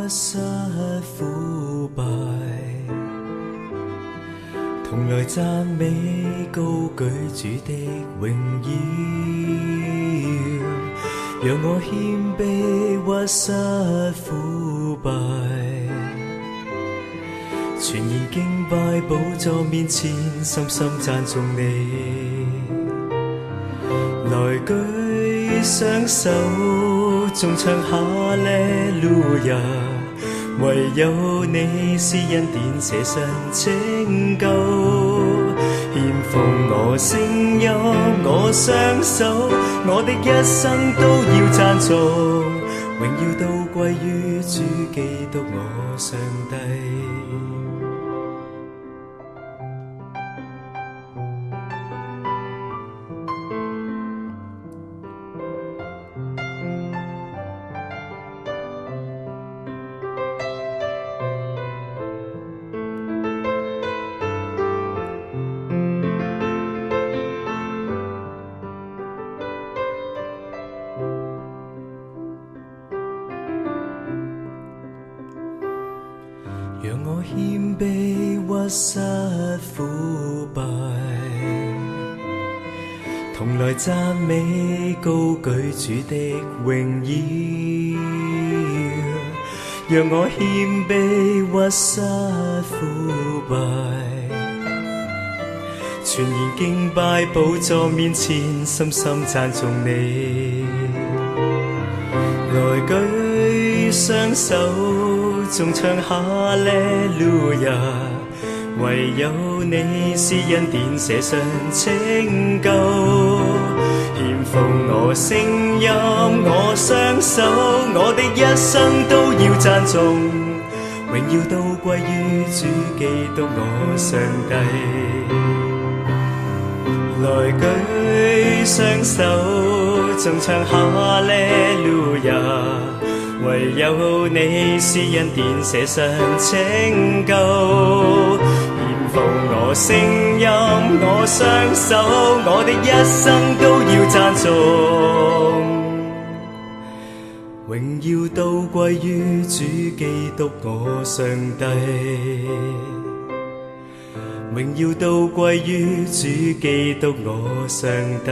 失腐敗，同來讚美高舉主的榮耀，讓我謙卑屈膝腐敗，全然敬拜寶座面前，深深讚頌你。來舉雙手，眾唱哈利路亞，唯有你施恩典捨身拯救，獻奉我聲音，我雙手，我的一生都要讚頌，榮耀都歸於主基督我上帝。讓我謙卑屈膝腐敗，同來讚美高舉主的榮耀。讓我謙卑屈膝腐敗，全然敬拜寶座面前，深深讚頌你。來舉雙手，眾唱哈利路亞，唯有你施恩典捨身拯救，獻奉我聲音，我雙手，我的一生都要讚頌，榮耀都歸於主基督我上帝。來舉雙手，眾唱哈利路亞，唯有你施恩典捨身拯救，獻奉我聲音，我雙手，我的一生都要讚頌，榮耀都歸於主基督我上帝，榮耀都歸於主基督我上帝。